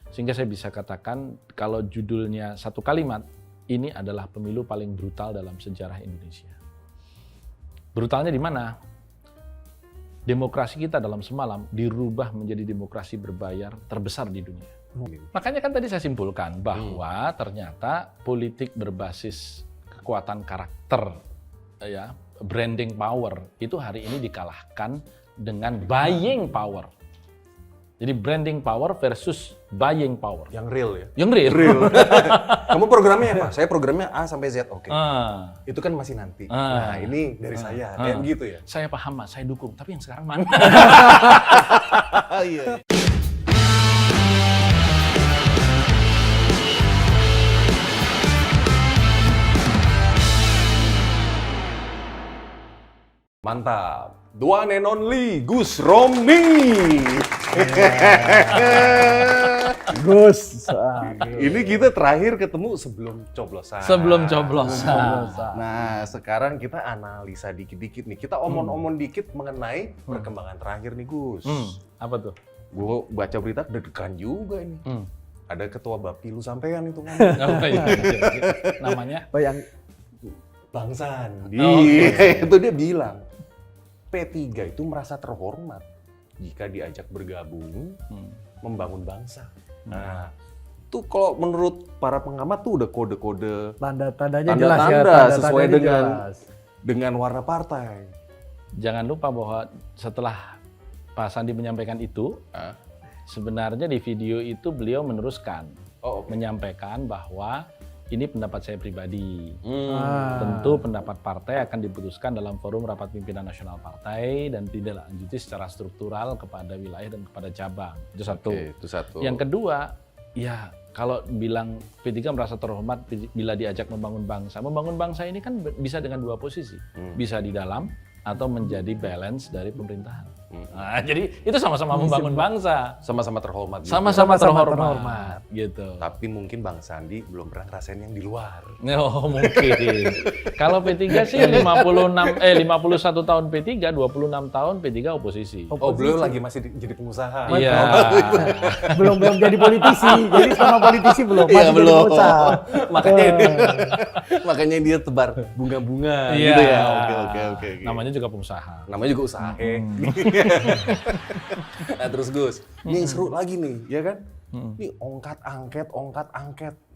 Sehingga saya bisa katakan kalau judulnya satu kalimat, ini adalah pemilu paling brutal dalam sejarah Indonesia. Brutalnya di mana? Demokrasi kita dalam semalam dirubah menjadi demokrasi berbayar terbesar di dunia. Makanya kan tadi saya simpulkan bahwa ternyata politik berbasis kekuatan karakter, ya, branding power itu hari ini dikalahkan dengan buying power. Jadi branding power versus buying power. Yang real ya? Yang real. Kamu programnya apa? Saya programnya A sampai Z, oke. Ah, Itu kan masih nanti. Ah. Nah ini dari saya, kayak gitu ya? saya paham Mas, saya dukung. Tapi yang sekarang mana? Iya. Mantap. The one and only Gus Romi. Gus. Ini kita terakhir ketemu sebelum coblosan. Sebelum coblosan. Nah, sekarang kita analisa dikit-dikit nih. Kita omong-omong dikit mengenai perkembangan terakhir nih, Gus. Apa tuh? Gue baca berita deg-degan juga ini. Ada ketua Bapilu sampean itu ngomong. Oh, iya. Namanya? Oh, yang Bang Sandi. Oh, oke. Itu dia bilang, P3 itu merasa terhormat jika diajak bergabung membangun bangsa. Nah, itu kalau menurut para pengamat tuh udah kode-kode tanda-tandanya jelas ya. tanda-tanda sesuai Tanda-tandanya jelas. dengan warna partai. Jangan lupa bahwa setelah Pak Sandi menyampaikan itu, sebenarnya di video itu beliau meneruskan, Oh, oke. menyampaikan bahwa ini pendapat saya pribadi. Ah. Tentu pendapat partai akan diputuskan dalam forum rapat pimpinan nasional partai dan ditindaklanjuti secara struktural kepada wilayah dan kepada cabang. Itu satu. Oke, itu satu. Yang kedua, ya kalau bilang P3 merasa terhormat bila diajak membangun bangsa. Membangun bangsa ini kan bisa dengan dua posisi. Bisa di dalam atau menjadi balance dari pemerintahan. Nah, jadi itu sama-sama membangun bangsa. Sama-sama terhormat. juga. Sama-sama Sama-sama terhormat. Gitu. Tapi mungkin Bang Sandi belum pernah ngerasain yang di luar. Oh, mungkin. Kalau P3 sih 51 tahun P3, 26 tahun P3 oposisi. Oh, beliau lagi masih jadi pengusaha. Iya. belum jadi politisi. Jadi sama politisi belum. Iya, Masih jadi belum. pengusaha. Makanya dia tebar bunga-bunga Iya. gitu ya. Oke. Namanya juga pengusaha. Namanya juga usaha. Nah terus Gus, ini yang seru lagi nih, ya kan? Ini ongkat angket.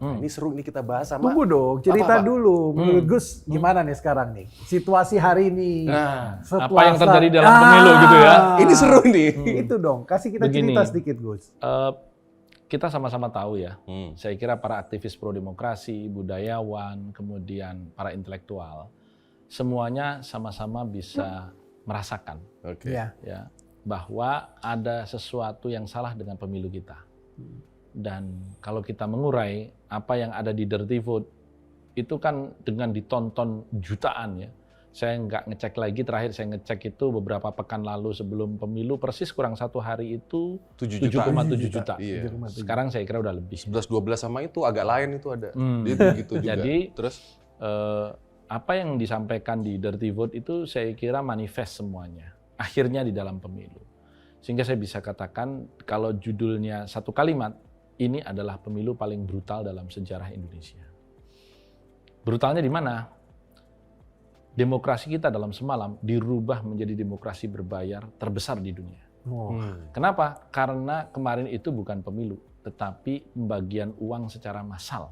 Nah, ini seru nih kita bahas sama. Tunggu dong, cerita Apa-apa? dulu. Menurut Gus, gimana nih sekarang nih? Situasi hari ini. Nah, setelah apa yang terjadi start- dalam pemilu gitu ya. Ini seru nih. Itu dong, kasih kita Begini. cerita sedikit Gus. Kita sama-sama tahu ya, saya kira para aktivis pro-demokrasi, budayawan, kemudian para intelektual, semuanya sama-sama bisa merasakan Oke. Iya. ya bahwa ada sesuatu yang salah dengan pemilu kita. Dan kalau kita mengurai apa yang ada di Dirty Vote, itu kan dengan ditonton jutaan ya. Saya nggak ngecek lagi, terakhir saya ngecek itu beberapa pekan lalu sebelum pemilu, persis kurang satu hari itu 7,7 juta. Iya. Sekarang saya kira udah lebih. 11-12 sama itu agak lain itu ada. Dia gitu juga. Jadi, terus apa yang disampaikan di Dirty Vote itu saya kira manifest semuanya. Akhirnya di dalam pemilu. Sehingga saya bisa katakan kalau judulnya satu kalimat, ini adalah pemilu paling brutal dalam sejarah Indonesia. Brutalnya di mana? Demokrasi kita dalam semalam dirubah menjadi demokrasi berbayar terbesar di dunia. Kenapa? Karena kemarin itu bukan pemilu, tetapi pembagian uang secara massal.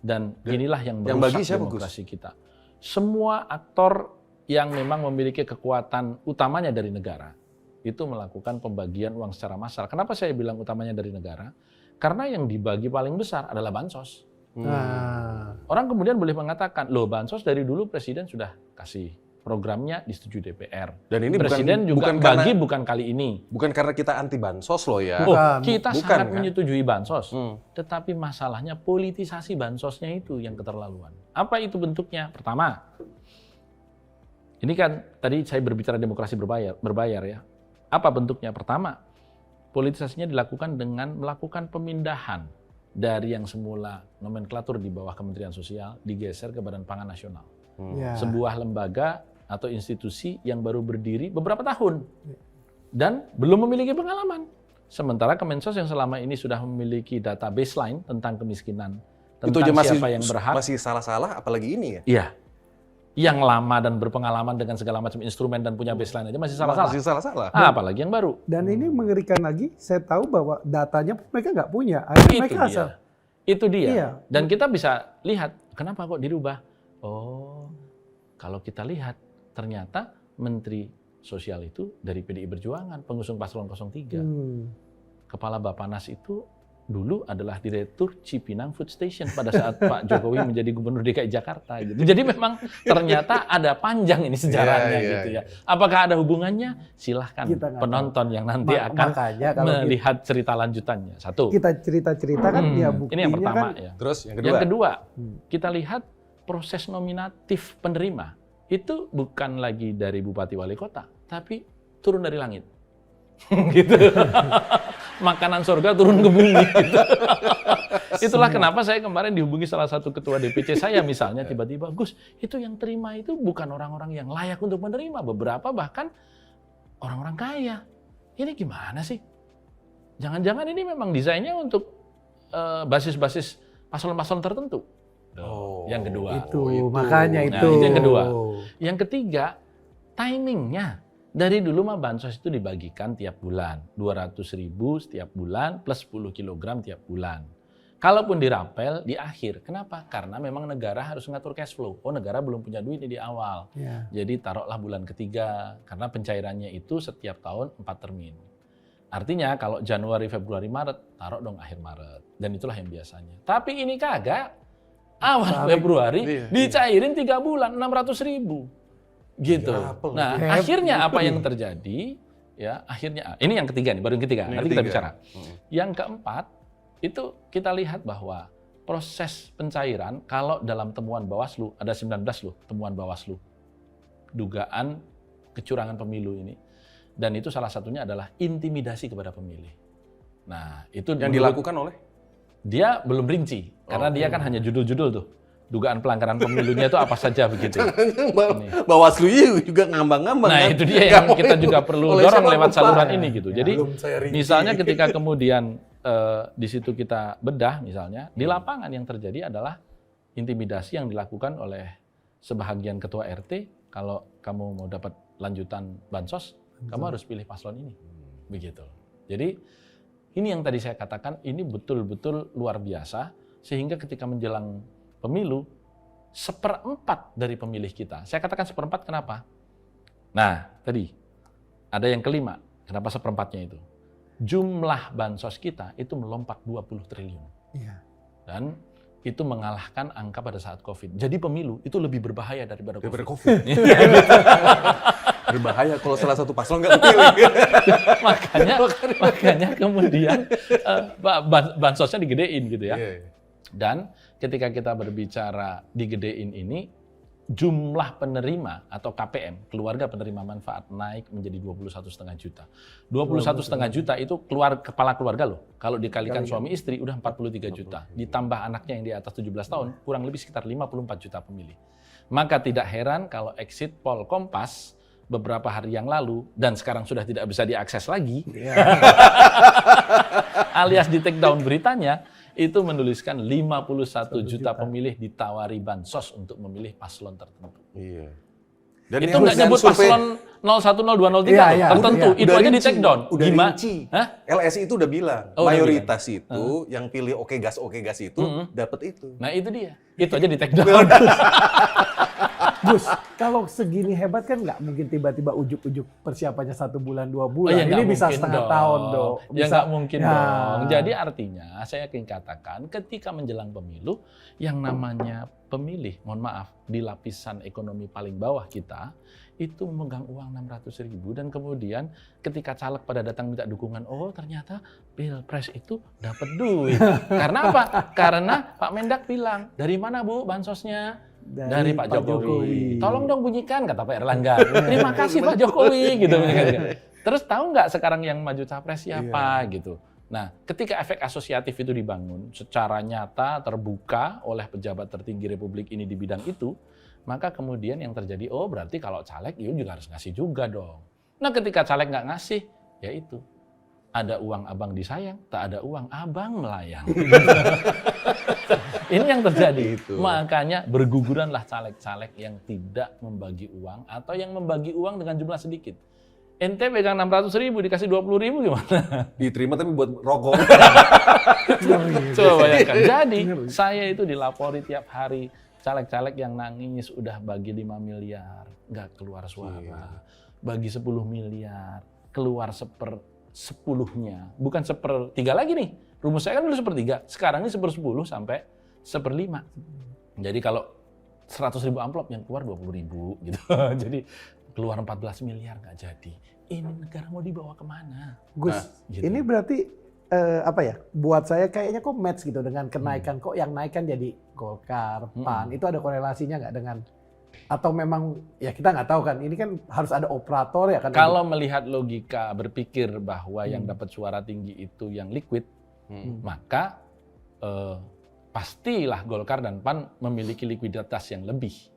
Dan inilah yang yang merusak bagi siapa, demokrasi kita. Semua aktor yang memang memiliki kekuatan utamanya dari negara, itu melakukan pembagian uang secara massal. Kenapa saya bilang utamanya dari negara? Karena yang dibagi paling besar adalah bansos. Orang kemudian boleh mengatakan, loh bansos dari dulu Presiden sudah kasih. Programnya disetujui DPR. Dan ini Presiden juga bagi bukan kali ini. bukan karena kita anti bansos loh ya. Oh, kita Bukan, sangat kan? menyetujui bansos. Tetapi masalahnya politisasi bansosnya itu yang keterlaluan. Apa itu bentuknya? Pertama, ini kan tadi saya berbicara demokrasi berbayar ya. Apa bentuknya? Pertama, politisasinya dilakukan dengan melakukan pemindahan dari yang semula nomenklatur di bawah Kementerian Sosial digeser ke Badan Pangan Nasional. Ya. Sebuah lembaga atau institusi yang baru berdiri beberapa tahun dan belum memiliki pengalaman. Sementara Kemensos yang selama ini sudah memiliki data baseline tentang kemiskinan, Itu tentang aja masih siapa yang berhak, masih salah-salah, apalagi ini ya. iya, yang lama dan berpengalaman dengan segala macam instrumen dan punya baseline aja masih salah-salah. Masih salah-salah. Apalagi yang baru. Dan ini mengerikan lagi, saya tahu bahwa datanya mereka nggak punya. Akhirnya Itu mereka dia. asal. Itu dia. Iya. Dan kita bisa lihat kenapa kok dirubah. Oh, kalau kita lihat ternyata Menteri Sosial itu dari PDI Perjuangan, pengusung paslon 03. Kepala Bappenas itu dulu adalah Direktur Cipinang Food Station pada saat Pak Jokowi menjadi Gubernur DKI Jakarta. Gitu. Jadi memang ternyata ada panjang ini sejarahnya gitu ya. Apakah ada hubungannya? Silahkan penonton yang nanti akan melihat cerita lanjutannya. Satu. Kita cerita-cerita kan dia buktinya ini yang pertama kan. ya. Terus Yang kedua, kita lihat proses nominatif penerima. Itu bukan lagi dari Bupati Wali Kota, tapi turun dari langit. Gitu. Makanan surga turun ke bumi. Gitu. Itulah kenapa saya kemarin dihubungi salah satu ketua DPC saya misalnya tiba-tiba, Gus, itu yang terima itu bukan orang-orang yang layak untuk menerima. Beberapa bahkan orang-orang kaya. Ini gimana sih? Jangan-jangan ini memang desainnya untuk basis-basis paslon-paslon tertentu. Yang kedua. Makanya itu. Nah, itu yang kedua. Yang ketiga, timingnya. Dari dulu mah bansos itu dibagikan tiap bulan. 200.000 setiap bulan plus 10 kg tiap bulan. Kalaupun dirapel di akhir. Kenapa? Karena memang negara harus ngatur cash flow. Oh, negara belum punya duit di awal. Jadi taruhlah bulan ketiga. Karena pencairannya itu setiap tahun 4 termin. Artinya kalau Januari, Februari, Maret, taruh dong akhir Maret. Dan itulah yang biasanya. Tapi ini kagak. Awal Februari dicairin 3 bulan 600.000 gitu. Nah, akhirnya apa yang terjadi? Ya, akhirnya ini yang ketiga nih, baru yang ketiga. Nanti kita bicara. Yang keempat itu kita lihat bahwa proses pencairan kalau dalam temuan Bawaslu ada 19 loh temuan Bawaslu dugaan kecurangan pemilu ini. Dan itu salah satunya adalah intimidasi kepada pemilih. Nah, itu yang dilakukan oleh dia belum rinci, karena dia kan hanya judul-judul tuh. Dugaan pelanggaran pemilunya itu apa saja begitu. Bawaslu juga ngambang-ngambang. Nah, kan? itu dia yang kita juga perlu dorong lewat saluran ini gitu. Ya, jadi misalnya ketika kemudian di situ kita bedah misalnya, di lapangan yang terjadi adalah intimidasi yang dilakukan oleh sebahagian ketua RT, kalau kamu mau dapat lanjutan bansos, kamu harus pilih paslon ini. Begitu. Jadi ini yang tadi saya katakan, ini betul-betul luar biasa, sehingga ketika menjelang pemilu, 1/4 dari pemilih kita. Saya katakan 1/4 kenapa? Nah, tadi ada yang kelima, kenapa 1/4-nya itu? Jumlah bansos kita itu melompat 20 triliun. Dan itu mengalahkan angka pada saat COVID. Jadi pemilu itu lebih berbahaya daripada COVID. Berbahaya kalau salah satu paslon nggak kepilih. makanya kemudian bansosnya digedein gitu ya. Dan ketika kita berbicara digedein ini, jumlah penerima atau KPM, keluarga penerima manfaat, naik menjadi 21,5 juta. 21,5 juta itu kepala keluarga loh. Kalau dikalikan suami istri udah 43 juta. Ditambah anaknya yang di atas 17 tahun, kurang lebih sekitar 54 juta pemilih. Maka tidak heran kalau exit poll Kompas beberapa hari yang lalu, dan sekarang sudah tidak bisa diakses lagi, alias di take down beritanya, itu menuliskan 51 juta pemilih ditawari bansos untuk memilih paslon tertentu. Dan itu nggak nyebut paslon 01, 02, 03 tertentu, itu aja di take down. Udah rinci. LSI itu udah bilang, mayoritas itu yang pilih oke gas itu dapat itu. Nah itu dia, itu aja di take down. Gus, kalau segini hebat kan nggak mungkin tiba-tiba ujuk-ujuk persiapannya 1 bulan 2 bulan. Ini bisa setengah tahun dong. Ya nggak mungkin dong. Jadi artinya saya ingin katakan ketika menjelang pemilu yang namanya pemilih, mohon maaf, di lapisan ekonomi paling bawah kita itu memegang uang 600.000 dan kemudian ketika caleg pada datang minta dukungan, oh ternyata Pilpres itu dapat duit. Karena apa? Karena Pak Mendak bilang, dari mana Bu bansosnya? Dari Pak Jokowi. Tolong dong bunyikan, kata Pak Erlangga. Terima kasih Pak Jokowi, gitu. Terus tahu nggak sekarang yang maju capres siapa, gitu. Nah, ketika efek asosiatif itu dibangun secara nyata, terbuka oleh pejabat tertinggi Republik ini di bidang itu, maka kemudian yang terjadi, oh berarti kalau caleg, ya juga harus ngasih juga dong. Nah, ketika caleg nggak ngasih, ya itu. Ada uang abang disayang, tak ada uang abang melayang. Ini yang terjadi. Makanya berguguranlah caleg-caleg yang tidak membagi uang atau yang membagi uang dengan jumlah sedikit. Ente pegang 600.000 dikasih 20.000 gimana? Diterima tapi buat rokok. Coba bayangkan. Jadi saya itu dilapori tiap hari caleg-caleg yang nangis udah bagi 5 miliar, nggak keluar suara. Bagi 10 miliar, keluar 1/10-nya. Bukan 1/3 lagi nih. Rumus saya kan dulu 1/3. Sekarang ini 1/10 sampai 1/5. Jadi kalau 100.000 amplop yang keluar 20.000 gitu. Jadi keluar 14 miliar nggak jadi. Ini negara mau dibawa kemana? Gus, gitu. ini berarti apa ya? Buat saya kayaknya kok match gitu dengan kenaikan. Kok yang naik kan jadi Golkar, PAN. Itu ada korelasinya nggak dengan? Atau memang ya kita nggak tahu kan? Ini kan harus ada operator ya kan? Kalau melihat logika berpikir bahwa yang dapat suara tinggi itu yang liquid, maka pastilah Golkar dan PAN memiliki likuiditas yang lebih.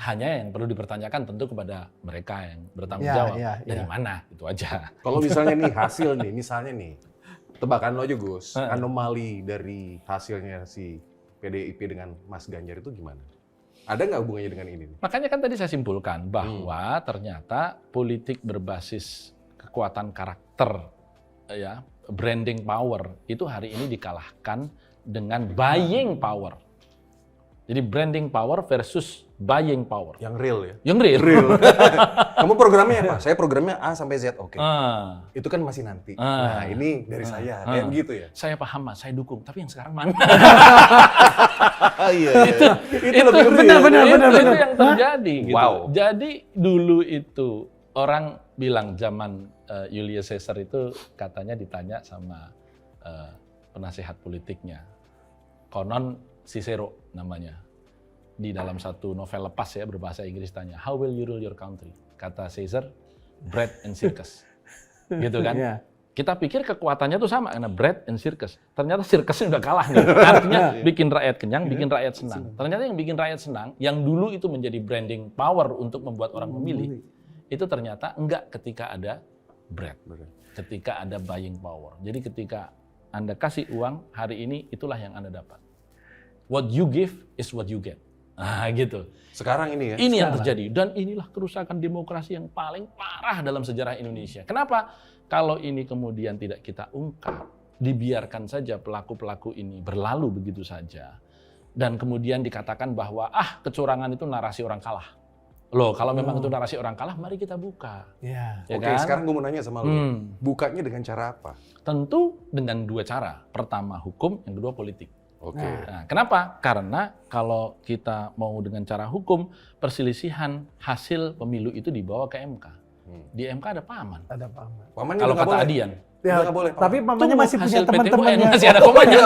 Hanya yang perlu dipertanyakan tentu kepada mereka yang bertanggung jawab. Dari mana, itu aja. Kalau misalnya nih hasil nih, misalnya nih, tebakan lo aja Gus, anomali dari hasilnya si PDIP dengan Mas Ganjar itu gimana? Ada nggak hubungannya dengan ini? Makanya kan tadi saya simpulkan bahwa ternyata politik berbasis kekuatan karakter, ya branding power, itu hari ini dikalahkan dengan buying power. Jadi branding power versus buying power. Yang real ya? Yang real. Kamu programnya apa? Saya programnya A sampai Z, oke. Itu kan masih nanti. Nah ini dari saya, kayak begitu ya? Saya paham Mas, saya dukung. Tapi yang sekarang mana? Itu lebih benar. Itu yang terjadi. Gitu. Wow. Jadi dulu itu orang bilang zaman Julius Caesar itu katanya ditanya sama penasihat politiknya. Konon Cicero namanya. Di dalam satu novel lepas ya berbahasa Inggris tanya, how will you rule your country? Kata Caesar, bread and circus. Gitu kan? Kita pikir kekuatannya tuh sama karena bread and circus. Ternyata circusnya udah kalah nih. Artinya bikin rakyat kenyang, bikin rakyat senang. Ternyata yang bikin rakyat senang, yang dulu itu menjadi branding power untuk membuat orang memilih, itu ternyata enggak ketika ada bread. Ketika ada buying power. Jadi ketika Anda kasih uang, hari ini itulah yang Anda dapat. What you give is what you get. Nah gitu. Sekarang ini ya? Ini yang terjadi. Dan inilah kerusakan demokrasi yang paling parah dalam sejarah Indonesia. Kenapa? Kalau ini kemudian tidak kita ungkap, dibiarkan saja pelaku-pelaku ini berlalu begitu saja. Dan kemudian dikatakan bahwa kecurangan itu narasi orang kalah. Loh, kalau memang itu narasi orang kalah, mari kita buka. Ya Oke, kan? sekarang gue mau nanya sama lo. Bukanya dengan cara apa? Tentu dengan 2 cara. Pertama hukum, yang kedua politik. Oke. Nah, kenapa? Karena kalau kita mau dengan cara hukum, perselisihan hasil pemilu itu dibawa ke MK. Di MK ada paman. Ada paman. Pamannya Kalau nggak kata boleh. Adian. Ya, nggak boleh. tapi pamannya masih punya Hasil teman-teman PTUN yang masih ada komanya.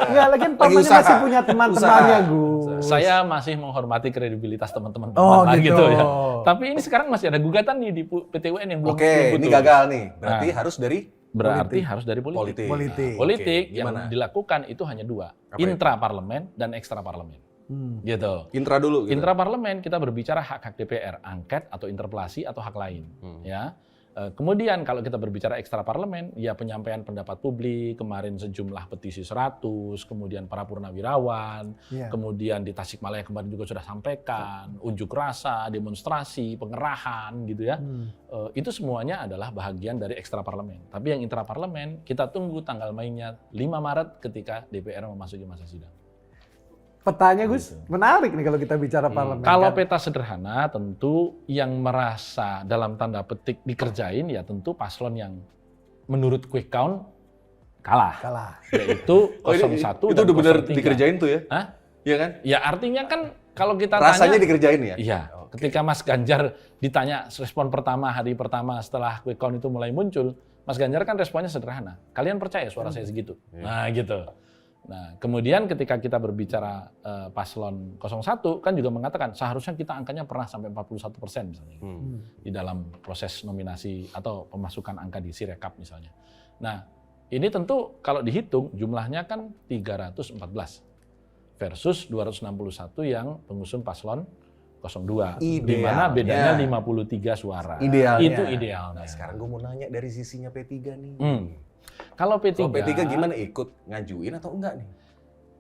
Enggak, lagi pamannya usaha. masih punya teman-temannya, Gus. Saya masih menghormati kredibilitas teman-teman gitu. ya. Tapi ini sekarang masih ada gugatan nih di PTUN yang belum Oke, ini gagal nih. Berarti harus dari harus dari politik. Politik. Yang dilakukan itu hanya 2, intra parlemen dan ekstra parlemen. Gitu. Intra dulu. Gitu. Intra parlemen kita berbicara hak-hak DPR, angket atau interpelasi atau hak lain. Ya. Kemudian kalau kita berbicara ekstra parlemen, ya penyampaian pendapat publik, kemarin sejumlah petisi 100, kemudian para purnawirawan, kemudian di Tasikmalaya kemarin juga sudah sampaikan, unjuk rasa, demonstrasi, pengerahan gitu ya. Itu semuanya adalah bahagian dari ekstra parlemen. Tapi yang intra parlemen, kita tunggu tanggal mainnya 5 Maret ketika DPR memasuki masa sidang. Petanya Gus, menarik nih kalau kita bicara parlemen. Kalau kan? peta sederhana tentu yang merasa dalam tanda petik dikerjain ya tentu paslon yang menurut quick count kalah. Yaitu 01 itu dan udah benar 03. dikerjain tuh ya? Hah? Iya kan? Ya artinya kan kalau kita rasanya tanya, dikerjain ya? Iya. Ketika Mas Ganjar ditanya respon pertama, hari pertama setelah quick count itu mulai muncul, Mas Ganjar kan responnya sederhana. Kalian percaya suara saya segitu? Nah gitu. Nah, kemudian ketika kita berbicara paslon 01 kan juga mengatakan seharusnya kita angkanya pernah sampai 41% misalnya di dalam proses nominasi atau pemasukan angka di Sirekap misalnya. Nah, ini tentu kalau dihitung jumlahnya kan 314 versus 261 yang pengusung paslon 02. Di mana bedanya 53 suara. Idealnya. Itu idealnya. Nah, sekarang gue mau nanya dari sisinya P3 nih. Kalau P3, Kalau P3 gimana, ikut ngajuin atau enggak nih?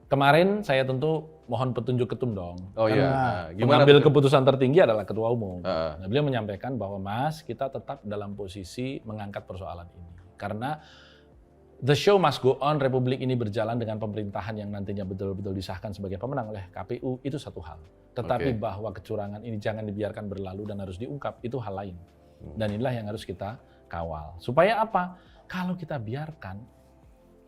kemarin saya tentu mohon petunjuk ketum dong. Oh iya. Nah, gimana Pengambil tuh? keputusan tertinggi adalah ketua umum. Heeh. Nah, beliau menyampaikan bahwa Mas, kita tetap dalam posisi mengangkat persoalan ini. Karena the show must go on, Republik ini berjalan dengan pemerintahan yang nantinya betul-betul disahkan sebagai pemenang oleh KPU, itu satu hal. Tetapi Oke. bahwa kecurangan ini jangan dibiarkan berlalu dan harus diungkap, itu hal lain. Dan inilah yang harus kita kawal. Supaya apa? Kalau kita biarkan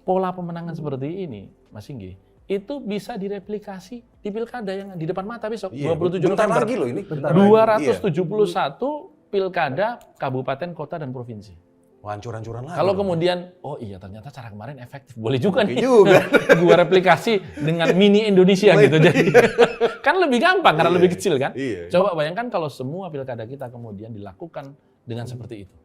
pola pemenangan seperti ini, Mas Singgi, itu bisa direplikasi di pilkada yang di depan mata besok, Iya, 27 bentar November. lagi loh ini. Bentar lagi. 271 pilkada kabupaten, kota, dan provinsi. Wah, hancur-hancuran lagi. Kalau kemudian, oh iya ternyata cara kemarin efektif, boleh juga Oke nih. juga. Gua replikasi dengan mini Indonesia gitu. Jadi kan lebih gampang karena Iya, lebih kecil kan. Iya. Coba bayangkan kalau semua pilkada kita kemudian dilakukan dengan seperti itu.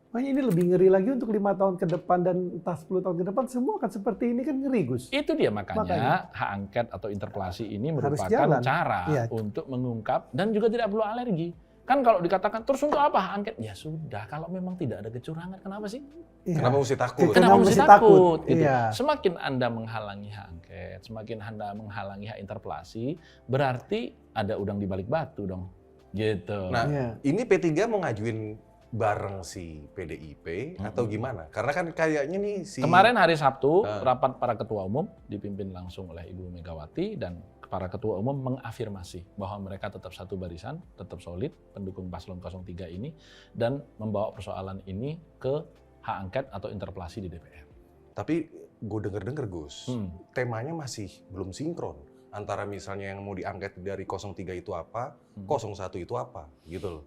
Makanya ini lebih ngeri lagi untuk 5 tahun ke depan dan entah 10 tahun ke depan semua akan seperti ini kan ngeri, Gus. Itu dia makanya Makanya. hak angket atau interpelasi ini Harus merupakan jalan. cara Iya. untuk mengungkap dan juga tidak perlu alergi. Kan kalau dikatakan terus untuk apa hak angket? Ya sudah, kalau memang tidak ada kecurangan, kenapa sih? Iya. Kenapa mesti takut? Kenapa mesti takut? Gitu. Iya. Semakin Anda menghalangi hak angket, semakin Anda menghalangi hak interpelasi, berarti ada udang di balik batu dong. Gitu. Nah, Iya. ini P3 mau ngajuin bareng si PDIP atau gimana? Karena kan kayaknya nih si... Kemarin hari Sabtu, rapat para ketua umum dipimpin langsung oleh Ibu Megawati dan para ketua umum mengafirmasi bahwa mereka tetap satu barisan, tetap solid, pendukung paslon 03 ini, dan membawa persoalan ini ke hak angket atau interpelasi di DPR. Tapi gue denger-denger, Gus, temanya masih belum sinkron. Antara misalnya yang mau diangket dari 03 itu apa, 01 itu apa, gitu loh.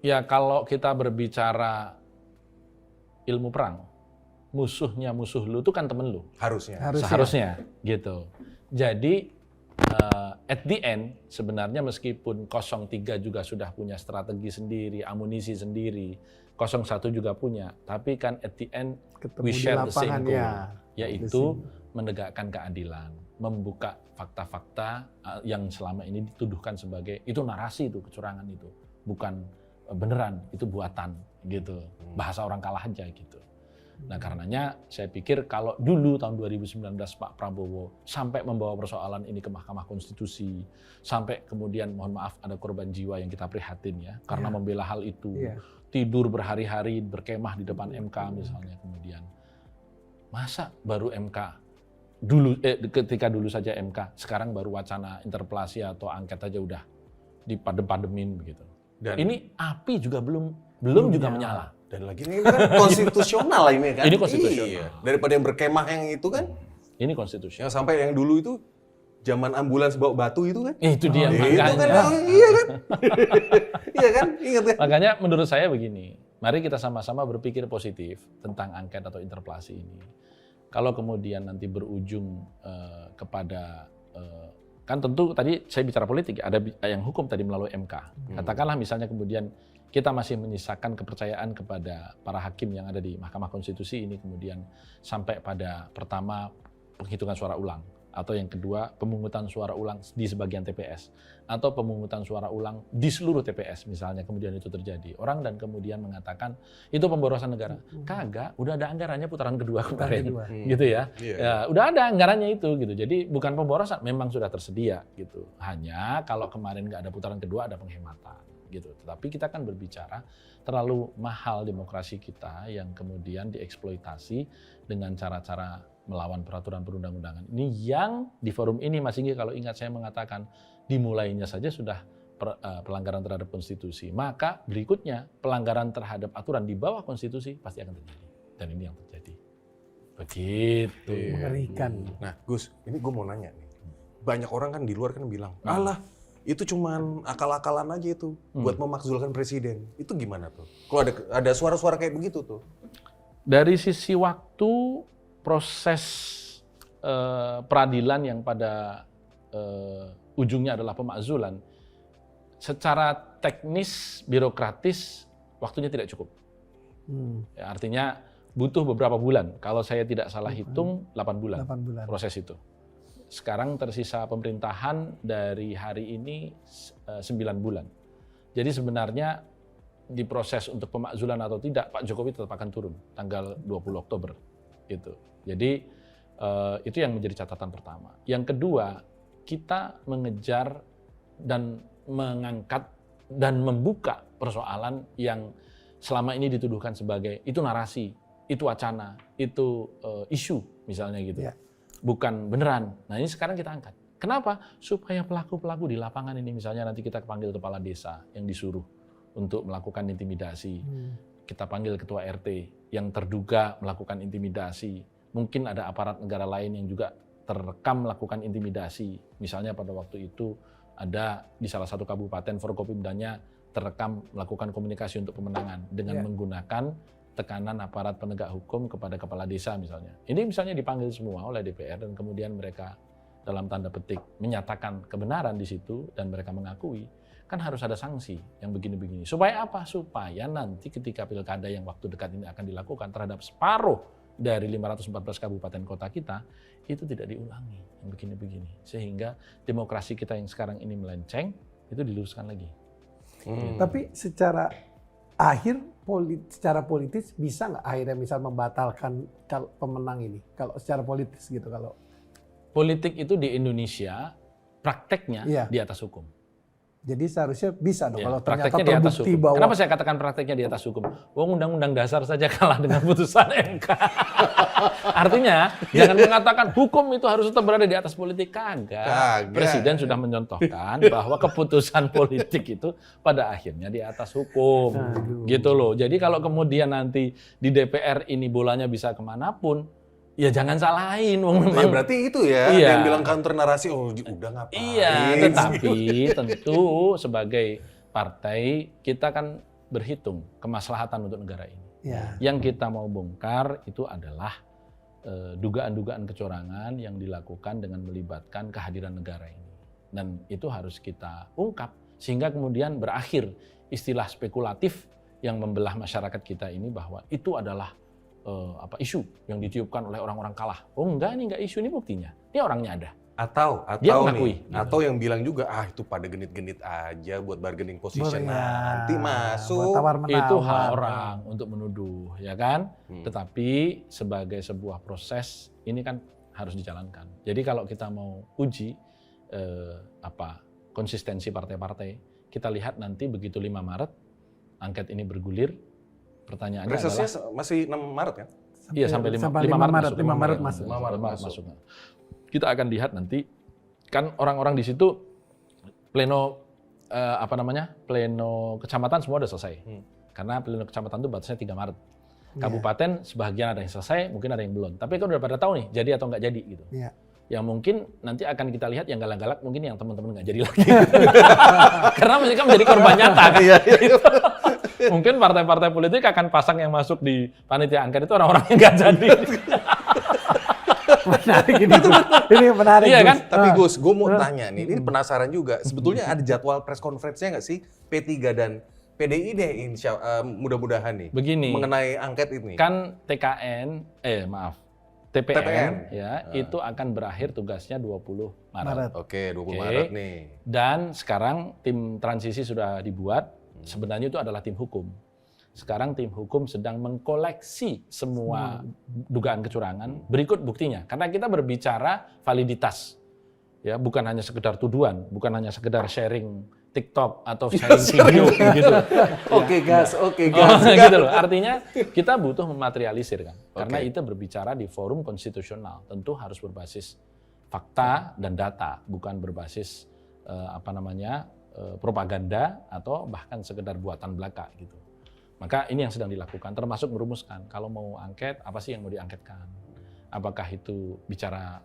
Ya kalau kita berbicara ilmu perang, musuhnya musuh lu itu kan temen lu. Harusnya. Seharusnya gitu. Jadi at the end sebenarnya meskipun 03 juga sudah punya strategi sendiri, amunisi sendiri, 01 juga punya, tapi kan at the end Ketemu we di share the same lapangan, goal, ya. yaitu menegakkan keadilan, membuka fakta-fakta yang selama ini dituduhkan sebagai itu narasi, itu kecurangan, itu bukan beneran, itu buatan gitu, bahasa orang kalah aja gitu. Nah karenanya saya pikir kalau dulu tahun 2019 Pak Prabowo sampai membawa persoalan ini ke Mahkamah Konstitusi, sampai kemudian mohon maaf ada korban jiwa yang kita prihatin ya, karena membela hal itu, tidur berhari-hari berkemah di depan MK misalnya, kemudian masa baru MK dulu ketika dulu saja MK, sekarang baru wacana interpelasi atau angket aja udah dipadem-pademin begitu. Dan Ini api juga belum juga menyala. Dan lagi ini kan konstitusional ini kan. Ini konstitusional. Iya. Daripada yang berkemah yang itu kan. Ini konstitusi. Yang sampai yang dulu itu zaman ambulans bawa batu itu kan. Itu dia Itu makanya. kan, iya kan? Iya kan? Ingat kan? Makanya menurut saya begini, mari kita sama-sama berpikir positif tentang angket atau interpelasi ini. Kalau kemudian nanti berujung kepada kan tentu tadi saya bicara politik, ada yang hukum tadi melalui MK. Katakanlah misalnya kemudian kita masih menyisakan kepercayaan kepada para hakim yang ada di Mahkamah Konstitusi ini, kemudian sampai pada pertama penghitungan suara ulang, atau yang kedua pemungutan suara ulang di sebagian TPS, atau pemungutan suara ulang di seluruh TPS misalnya, kemudian itu terjadi. Orang dan kemudian mengatakan itu pemborosan negara. Kagak, udah ada anggarannya putaran kedua kemarin, gitu ya. Ya. Udah ada anggarannya itu gitu. Jadi bukan pemborosan, memang sudah tersedia gitu. Hanya kalau kemarin nggak ada putaran kedua ada penghematan gitu. Tetapi kita kan berbicara terlalu mahal demokrasi kita yang kemudian dieksploitasi dengan cara-cara melawan peraturan perundang-undangan. Ini yang di forum ini Mas Inggi kalau ingat saya mengatakan dimulainya saja sudah pelanggaran terhadap konstitusi. Maka berikutnya pelanggaran terhadap aturan di bawah konstitusi pasti akan terjadi. Dan ini yang terjadi. Begitu. Mengerikan. Nah, Gus, ini gue mau nanya nih. Banyak orang kan di luar kan bilang, alah itu cuman akal-akalan aja itu buat memakzulkan presiden. Itu gimana tuh? Kalau ada suara-suara kayak begitu tuh? Dari sisi waktu, proses peradilan yang pada ujungnya adalah pemakzulan, secara teknis, birokratis, waktunya tidak cukup. Ya, artinya butuh beberapa bulan. Kalau saya tidak salah hitung, 8 bulan 8 bulan. proses itu. Sekarang tersisa pemerintahan dari hari ini 9 bulan. Jadi sebenarnya diproses untuk pemakzulan atau tidak, Pak Jokowi tetap akan turun tanggal 20 Oktober. gitu. Jadi itu yang menjadi catatan pertama. Yang kedua, kita mengejar dan mengangkat dan membuka persoalan yang selama ini dituduhkan sebagai itu narasi, itu wacana, itu isu misalnya gitu. Yeah. Bukan beneran. Nah ini sekarang kita angkat. Kenapa? Supaya pelaku-pelaku di lapangan ini, misalnya nanti kita panggil kepala desa yang disuruh untuk melakukan intimidasi. Kita panggil ketua RT yang terduga melakukan intimidasi. Mungkin ada aparat negara lain yang juga terekam melakukan intimidasi. Misalnya pada waktu itu ada di salah satu kabupaten Forkopimdanya terekam melakukan komunikasi untuk pemenangan dengan menggunakan tekanan aparat penegak hukum kepada kepala desa misalnya. Ini misalnya dipanggil semua oleh DPR dan kemudian mereka dalam tanda petik menyatakan kebenaran di situ dan mereka mengakui, kan harus ada sanksi yang begini-begini. Supaya apa? Supaya nanti ketika pilkada yang waktu dekat ini akan dilakukan terhadap separuh dari 514 kabupaten kota kita, itu tidak diulangi yang begini-begini. Sehingga demokrasi kita yang sekarang ini melenceng, itu diluruskan lagi. Tapi secara secara politis bisa nggak akhirnya misal membatalkan pemenang ini? Kalau secara politis gitu, kalau politik itu di Indonesia prakteknya di atas hukum. Jadi seharusnya bisa dong kalau ternyata prakteknya di atas terbukti hukum. bahwa... Kenapa saya katakan prakteknya di atas hukum? Undang-undang dasar saja kalah dengan putusan MK. Artinya jangan mengatakan hukum itu harus tetap berada di atas politik. Kagak. Presiden sudah menyontohkan bahwa keputusan politik itu pada akhirnya di atas hukum. Gitu loh. Jadi kalau kemudian nanti di DPR ini bolanya bisa kemanapun, ya jangan salahin. Ya berarti itu ya, yang bilang counter narasi, udah ngapain. Iya, tetapi tentu sebagai partai kita kan berhitung kemaslahatan untuk negara ini. Yang kita mau bongkar itu adalah dugaan-dugaan kecurangan yang dilakukan dengan melibatkan kehadiran negara ini. Dan itu harus kita ungkap sehingga kemudian berakhir istilah spekulatif yang membelah masyarakat kita ini bahwa itu adalah isu yang ditiupkan oleh orang-orang kalah. Oh enggak, ini enggak isu, ini buktinya. Ini orangnya ada. Atau dia mengakui. Atau yang bilang juga, itu pada genit-genit aja buat bargaining position nanti masuk. Itu hak orang untuk menuduh, ya kan? Tetapi sebagai sebuah proses ini kan harus dijalankan. Jadi kalau kita mau uji konsistensi partai-partai, kita lihat nanti begitu 5 Maret angket ini bergulir. Pertanyaannya resesnya adalah masih 6 Maret kan? Iya, sampai 5 Maret masuk. Kita akan lihat nanti kan orang-orang di situ pleno pleno kecamatan semua udah selesai. Karena pleno kecamatan itu batasnya 3 Maret. Kabupaten sebagian ada yang selesai, mungkin ada yang belum. Tapi kan udah pada tahu nih jadi atau nggak jadi gitu. Yang mungkin nanti akan kita lihat yang galak-galak mungkin yang teman-teman nggak jadi lagi. Karena mereka menjadi korban nyata. Gitu. Mungkin partai-partai politik akan pasang yang masuk di panitia angket itu orang-orang yang nggak jadi. Menarik ini menarik. Iya kan? Tapi Gus, gue mau tanya nih, ini penasaran juga. Sebetulnya ada jadwal press conference-nya nggak sih P3 dan PDI deh, mudah-mudahan nih. Begini. Mengenai angket ini. Kan TPN ya itu akan berakhir tugasnya 20 Maret. Oke, 20 Maret nih. Dan sekarang tim transisi sudah dibuat. Sebenarnya itu adalah tim hukum. Sekarang tim hukum sedang mengkoleksi semua dugaan kecurangan. Berikut buktinya. Karena kita berbicara validitas. Ya, bukan hanya sekedar tuduhan, bukan hanya sekedar sharing TikTok atau sharing video gitu. Oke, gas. Gitu loh. Artinya kita butuh memmaterialisir kan. Karena itu berbicara di forum konstitusional. Tentu harus berbasis fakta dan data, bukan berbasis propaganda atau bahkan sekedar buatan belaka gitu. Maka ini yang sedang dilakukan, termasuk merumuskan kalau mau angket apa sih yang mau diangketkan. Apakah itu bicara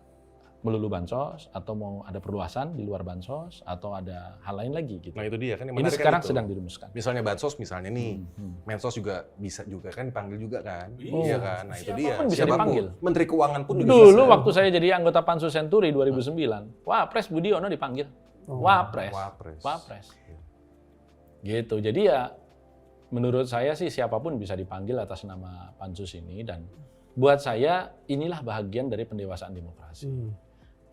melulu bansos atau mau ada perluasan di luar bansos atau ada hal lain lagi gitu. Nah itu dia kan yang ini sekarang kan sedang dirumuskan. Misalnya bansos misalnya nih, Mensos juga bisa juga kan dipanggil juga kan. Iya kan. Nah itu dia. Bisa dipanggil. Menteri Keuangan pun juga dulu bisa. Waktu saya jadi anggota Pansus Senturi 2009, Wapres Budiono dipanggil. Wapres. Gitu. Jadi ya menurut saya sih siapapun bisa dipanggil atas nama Pansus ini dan buat saya inilah bahagian dari pendewasaan demokrasi.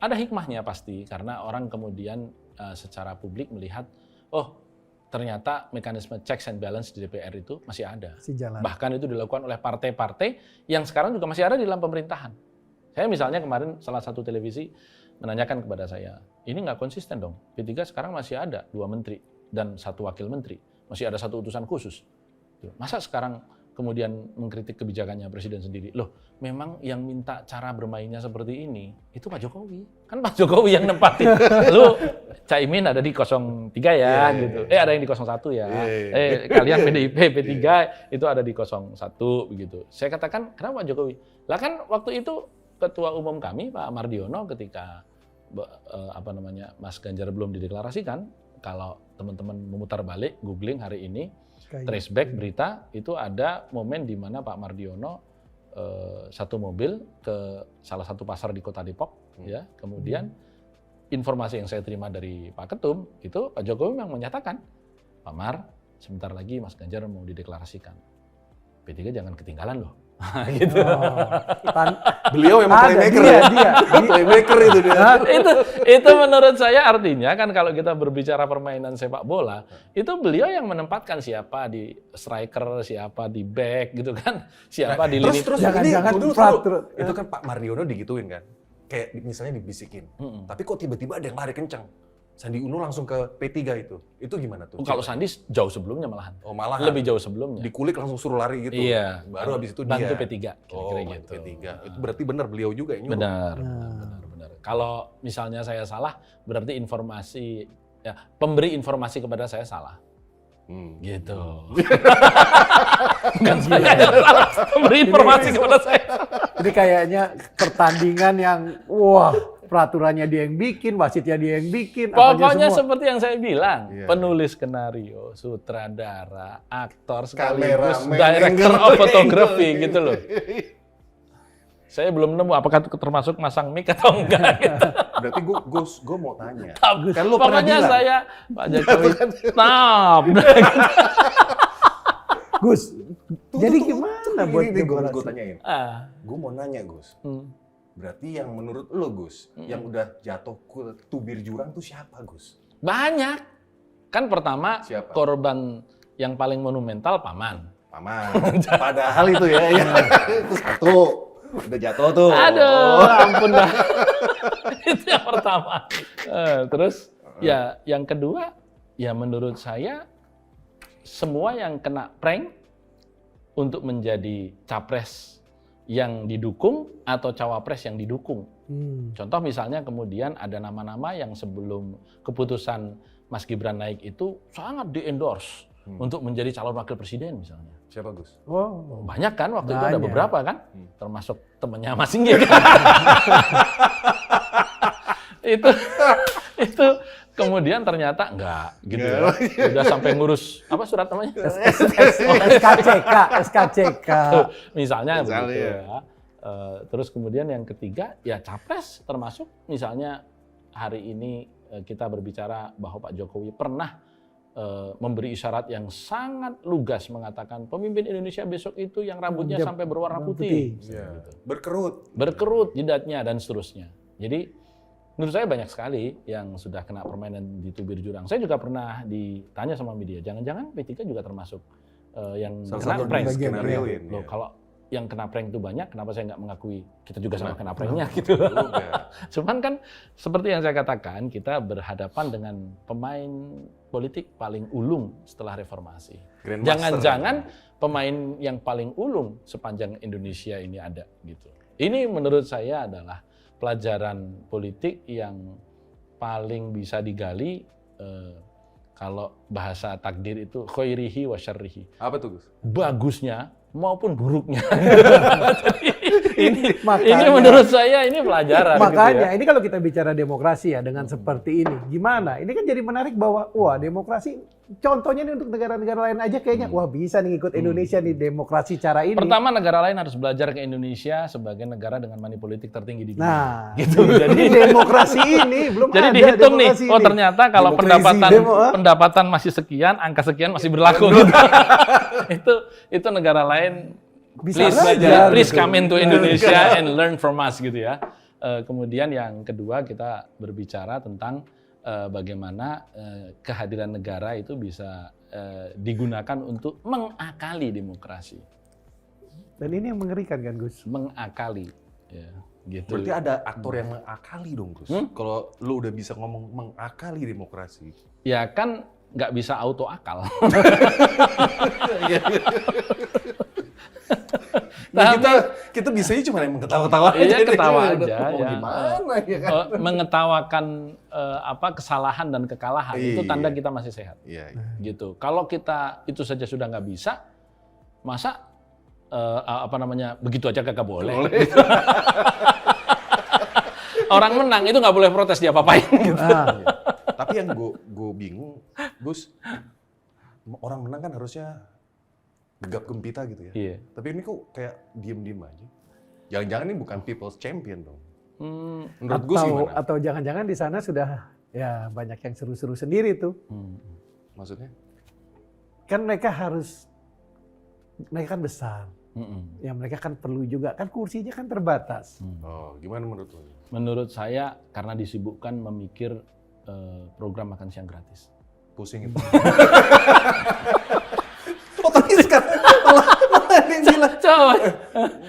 Ada hikmahnya pasti karena orang kemudian secara publik melihat ternyata mekanisme checks and balance di DPR itu masih ada. Si jalan. Bahkan itu dilakukan oleh partai-partai yang sekarang juga masih ada di dalam pemerintahan. Saya misalnya kemarin salah satu televisi menanyakan kepada saya, ini nggak konsisten dong, P3 sekarang masih ada 2 menteri dan 1 wakil menteri, masih ada 1 utusan khusus. Masa sekarang kemudian mengkritik kebijakannya presiden sendiri? Loh, memang yang minta cara bermainnya seperti ini, itu Pak Jokowi. Kan Pak Jokowi yang nempatin. Lu Caimin ada di 03 ya, gitu. Ada yang di 01 ya. Kalian PDIP, P3 itu ada di 01, begitu. Saya katakan, kenapa Pak Jokowi? Lah kan waktu itu Ketua Umum kami, Pak Mardiono, ketika Mas Ganjar belum dideklarasikan, kalau teman-teman memutar balik, googling hari ini, traceback berita, itu ada momen di mana Pak Mardiono satu mobil ke salah satu pasar di Kota Depok, ya. Kemudian informasi yang saya terima dari Pak Ketum itu Pak Jokowi memang menyatakan, Pak Mar, sebentar lagi Mas Ganjar mau dideklarasikan. P3 jangan ketinggalan loh. Gitu. Beliau memang playmaker dia. Playmaker itu dia. Itu menurut saya artinya kan kalau kita berbicara permainan sepak bola, itu beliau yang menempatkan siapa di striker, siapa di back gitu kan, siapa di lini. Terus jangan itu kan Pak Mardiono digituin kan. Kayak misalnya dibisikin. Tapi kok tiba-tiba ada yang lari kencang. Sandi Uno langsung ke P3 itu. Itu gimana tuh? Kalau Sandi jauh sebelumnya malahan. Oh, malahan. Lebih jauh sebelumnya. Dikulik langsung suruh lari gitu. Iya. Baru habis itu bantu dia P3 kira-kira gitu. P3. Itu berarti benar beliau juga yang nyuruh. Benar. Kalau misalnya saya salah, berarti pemberi informasi kepada saya salah. Gitu. Bukan saya yang salah, pemberi informasi kepada saya. Ini kayaknya pertandingan yang peraturannya dia yang bikin, wasitnya dia yang bikin. Pokoknya seperti yang saya bilang, penulis skenario, sutradara, aktor sekaligus director of photography gitu loh. Saya belum nemu apakah termasuk masang mic atau enggak. Gitu. Berarti gue mau tanya. Kan lu pokoknya saya Pak Jokowi Gus, jadi gimana buat gue tanyain? Gue mau nanya Gus. Berarti yang menurut lo Gus, yang udah jatuh ke tubir jurang tuh siapa Gus? Banyak. Kan pertama siapa? Korban yang paling monumental Paman. Padahal itu ya. Itu satu. Udah jatuh tuh. Aduh, ampun dah. Itu yang pertama. Terus ya yang kedua, ya menurut saya semua yang kena prank untuk menjadi capres yang didukung atau cawapres yang didukung. Contoh misalnya kemudian ada nama-nama yang sebelum keputusan Mas Gibran naik itu sangat di-endorse untuk menjadi calon wakil presiden misalnya. Siapa Gus? Banyak kan waktu itu ada beberapa kan, termasuk temannya Mas Singgih. itu kemudian ternyata enggak gitu ya. Udah sampai ngurus apa surat namanya? SKCK. Misalnya begitu ya. Terus kemudian yang ketiga ya capres, termasuk misalnya hari ini kita berbicara bahwa Pak Jokowi pernah memberi isyarat yang sangat lugas mengatakan pemimpin Indonesia besok itu yang rambutnya sampai berwarna putih. Gitu. Berkerut jidatnya dan seterusnya. Jadi menurut saya banyak sekali yang sudah kena permainan di tubir jurang. Saya juga pernah ditanya sama media, jangan-jangan P3 juga termasuk yang kena prank. Loh, kalau yang kena prank itu banyak, kenapa saya nggak mengakui kita juga sama kena pranknya gitu. Cuman kan seperti yang saya katakan, kita berhadapan dengan pemain politik paling ulung setelah reformasi. Jangan-jangan pemain yang paling ulung sepanjang Indonesia ini ada gitu. Ini menurut saya adalah pelajaran politik yang paling bisa digali kalau bahasa takdir itu khairihi wa syarrihi. Apa tuh Gus? Bagusnya maupun buruknya. Jadi, ini menurut saya ini pelajaran. Makanya gitu ya. ini kalau kita bicara demokrasi ya dengan seperti ini, gimana? Ini kan jadi menarik bahwa demokrasi contohnya nih untuk negara-negara lain aja kayaknya bisa nih ikut Indonesia nih demokrasi cara ini. Pertama negara lain harus belajar ke Indonesia sebagai negara dengan money politik tertinggi di dunia. Nah, gitu. Jadi demokrasi ini belum jadi ada dihitung nih. ini. Ternyata kalau pendapatan masih sekian, angka sekian masih berlaku gitu. itu negara lain bisa please come into Indonesia and learn from us gitu ya. Kemudian yang kedua kita berbicara tentang bagaimana kehadiran negara itu bisa digunakan untuk mengakali demokrasi. Dan ini yang mengerikan kan Gus? Mengakali, ya, gitu. Berarti ada aktor yang mengakali dong, Gus. Kalau lu udah bisa ngomong mengakali demokrasi. Ya kan nggak bisa auto akal. Nah, kita bisanya cuma yang ketawa-ketawa aja. Iya, ketawa aja. Mau Ya. gimana ya kan? Mengetawakan kesalahan dan kekalahan itu tanda Iya. kita masih sehat. Iya. Gitu. Kalau kita itu saja sudah nggak bisa, masa begitu aja kagak boleh. Gitu. Orang menang itu nggak boleh protes dia apa-apain. Gitu. Iya. Tapi yang gue bingung, Gus, orang menang kan harusnya gegap gempita gitu ya. Iya. Tapi ini kok kayak diem-diem aja. Jangan-jangan ini bukan people's champion dong. Menurut Gus gimana? Atau jangan-jangan di sana sudah ya banyak yang seru-seru sendiri tuh. Maksudnya? Kan mereka kan besar. Ya mereka kan perlu juga, kan kursinya kan terbatas. Oh, gimana menurut lo? Menurut saya karena disibukkan memikir program makan siang gratis. Pusing itu. Oh, tapi sekarang malah yang bilang. Coba.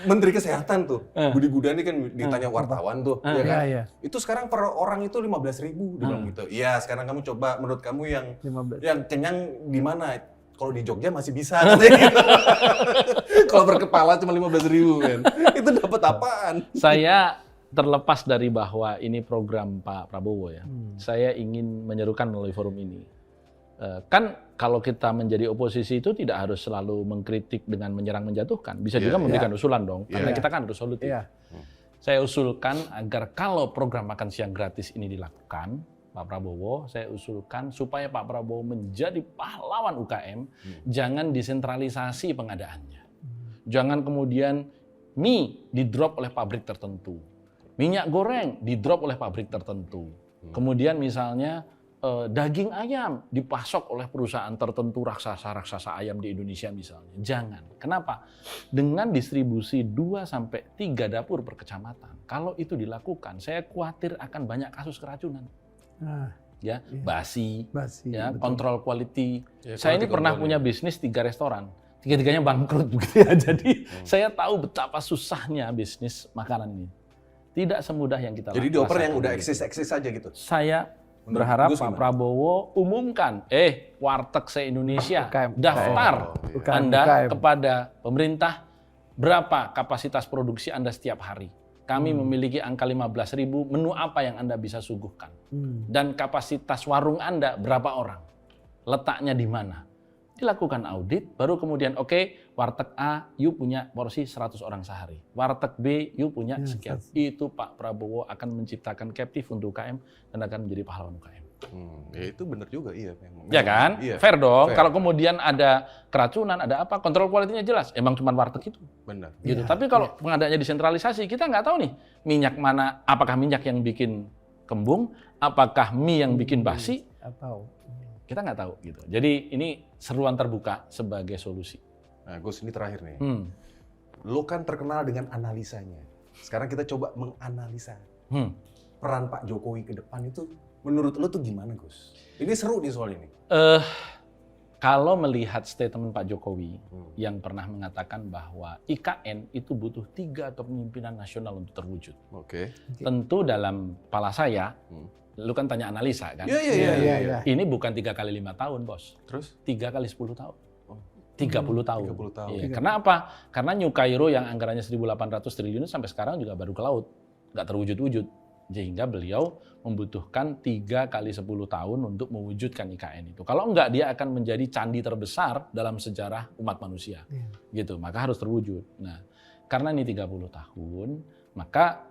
Menteri Kesehatan tuh, Budi Gunadi kan ditanya wartawan tuh, ya kan? Iya. Itu sekarang per orang itu 15.000, dia bilang gitu. Iya, sekarang kamu coba, menurut kamu yang 15. yang kenyang di mana? Kalau di Jogja masih bisa, katanya gitu. Kalau per kepala cuma 15.000 kan. Itu dapat apaan? Saya terlepas dari bahwa ini program Pak Prabowo ya, saya ingin menyerukan melalui forum ini. Kan kalau kita menjadi oposisi itu tidak harus selalu mengkritik dengan menyerang menjatuhkan, bisa juga memberikan usulan dong, karena kita kan harus solutif. Saya usulkan agar kalau program makan siang gratis ini dilakukan, Pak Prabowo, saya usulkan supaya Pak Prabowo menjadi pahlawan UKM, jangan disentralisasi pengadaannya. Jangan kemudian mie di-drop oleh pabrik tertentu, minyak goreng di-drop oleh pabrik tertentu, kemudian misalnya daging ayam dipasok oleh perusahaan tertentu, raksasa-raksasa ayam di Indonesia misalnya. Jangan. Kenapa? Dengan distribusi 2-3 dapur per kecamatan, kalau itu dilakukan, saya khawatir akan banyak kasus keracunan. Basi, ya, betul. kontrol quality. Ya, Saya ini quality pernah control punya bisnis 3 restoran. 3-tiganya bangkrut begitu ya. Jadi saya tahu betapa susahnya bisnis makanan ini. Tidak semudah yang kita Jadi dioper yang udah gitu. eksis aja gitu. Saya Menurut berharap Gus Pak gimana? Prabowo umumkan, warteg se-Indonesia, UKM. daftar UKM. Anda UKM. kepada pemerintah berapa kapasitas produksi Anda setiap hari. Kami memiliki angka 15.000, menu apa yang Anda bisa suguhkan. Dan kapasitas warung Anda berapa orang. Letaknya di mana. Dilakukan audit, baru kemudian warteg A, you punya porsi 100 orang sehari. Warteg B, you punya sekian. Itu Pak Prabowo akan menciptakan captive untuk UKM dan akan menjadi pahlawan UKM. Ya itu benar juga, iya. Ya kan? Iya. Fair dong. Fair. Kalau kemudian ada keracunan, ada apa, kontrol kualitinya jelas. Emang cuma warteg itu. Benar. Gitu. Tapi kalau pengadaannya disentralisasi, kita nggak tahu nih minyak mana, apakah minyak yang bikin kembung, apakah mie yang bikin basi, Atau kita nggak tahu gitu. Jadi ini seruan terbuka sebagai solusi. Nah, Gus, ini terakhir nih. Lo kan terkenal dengan analisanya. Sekarang kita coba menganalisa peran Pak Jokowi ke depan itu. Menurut lo tuh gimana, Gus? Ini seru nih soal ini. Kalau melihat statement Pak Jokowi yang pernah mengatakan bahwa IKN itu butuh 3 kepemimpinan nasional untuk terwujud. Oke. Tentu dalam kepala saya, lu kan tanya analisa kan? Iya. Ini bukan 3 kali 5 tahun, Bos. Terus? 3 kali 10 tahun. 30 tahun. 30 tahun. Iya. Karena apa? Karena New Cairo yang anggarannya 1.800 triliun sampai sekarang juga baru ke laut. Nggak terwujud-wujud. Sehingga beliau membutuhkan 3 kali 10 tahun untuk mewujudkan IKN itu. Kalau enggak, dia akan menjadi candi terbesar dalam sejarah umat manusia. Gitu, maka harus terwujud. Nah, karena ini 30 tahun, maka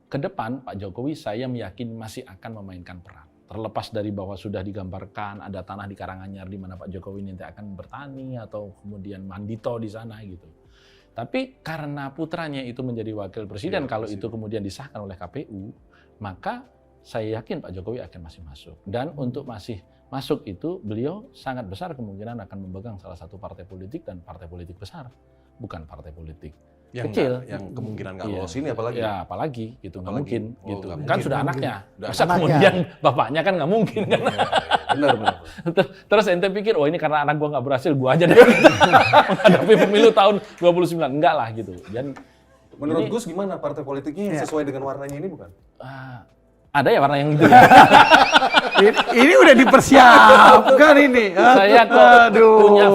ke depan Pak Jokowi saya meyakini masih akan memainkan peran. Terlepas dari bahwa sudah digambarkan ada tanah di Karanganyar di mana Pak Jokowi nanti akan bertani atau kemudian mandito di sana gitu. Tapi karena putranya itu menjadi wakil presiden, kalau itu kemudian disahkan oleh KPU, maka saya yakin Pak Jokowi akan masih masuk. Dan untuk masih masuk itu, beliau sangat besar kemungkinan akan memegang salah satu partai politik dan partai politik besar, bukan partai politik Kecil. Yang kemungkinan nggak Iya. lolos ini apalagi. Ya, apalagi gitu, nggak Apalagi? mungkin Oh, gitu. nggak Kan mungkin. sudah Nggak anaknya. mungkin. Masa Anaknya. kemudian bapaknya kan nggak mungkin kan. Benar. Terus ente pikir, oh ini karena anak gua nggak berhasil, gua aja deh menghadapi pemilu tahun 29. Enggak lah gitu. Dan Menurut ini- Gus gimana partai politiknya Iya. sesuai dengan warnanya ini bukan? ada ya warna yang gitu ya. Ini udah dipersiapkan ini. Saya kok Aduh. punya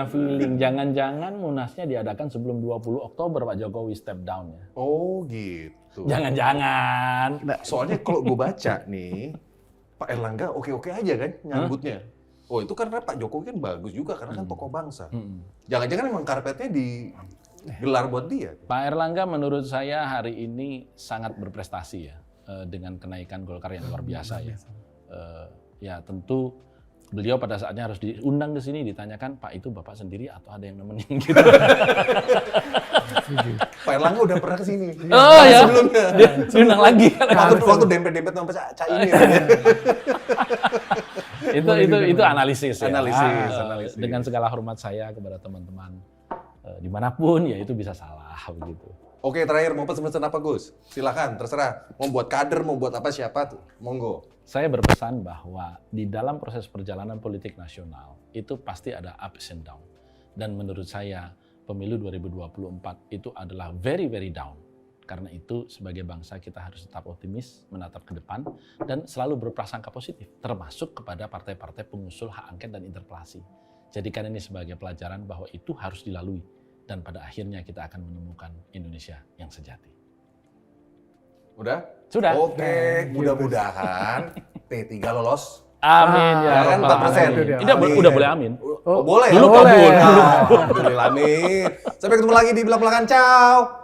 feeling. Jangan-jangan Munasnya diadakan sebelum 20 Oktober Pak Jokowi step down ya. Oh gitu. Jangan-jangan. Soalnya kalau gue baca nih, Pak Erlangga oke-oke aja kan nyambutnya. Oh itu karena Pak Jokowi kan bagus juga karena kan tokoh bangsa. Jangan-jangan emang karpetnya digelar buat dia. Pak Erlangga menurut saya hari ini sangat berprestasi ya dengan kenaikan Golkar yang luar biasa ya. Ya tentu beliau pada saatnya harus diundang ke sini ditanyakan, Pak itu Bapak sendiri atau ada yang nemenin gitu. Pak Erlangga udah pernah kesini. Oh ya, Sebelumnya. dia diundang lagi. Waktu dempet-dempet sama Cak ini. itu analisis ya. Analisis. Dengan segala hormat saya kepada teman-teman dimanapun ya itu bisa salah begitu. Oke, terakhir mau pesan-pesan apa Gus? Silakan, terserah. Mau buat kader, mau buat apa siapa tuh, monggo. Saya berpesan bahwa di dalam proses perjalanan politik nasional itu pasti ada ups and down. Dan menurut saya pemilu 2024 itu adalah very very down. Karena itu sebagai bangsa kita harus tetap optimis, menatap ke depan dan selalu berprasangka positif, termasuk kepada partai-partai pengusul hak angket dan interpelasi. Jadikan ini sebagai pelajaran bahwa itu harus dilalui dan pada akhirnya kita akan menemukan Indonesia yang sejati. Udah? Sudah. Oke, mudah-mudahan P3 lolos. Amin ya Ya kan, Rabbal 4%. Alamin. Amin. Udah boleh amin. Oh, boleh. Dulu boleh. kabur. Alhamdulillah, amin. Sampai ketemu lagi di belak-belakan. Ciao.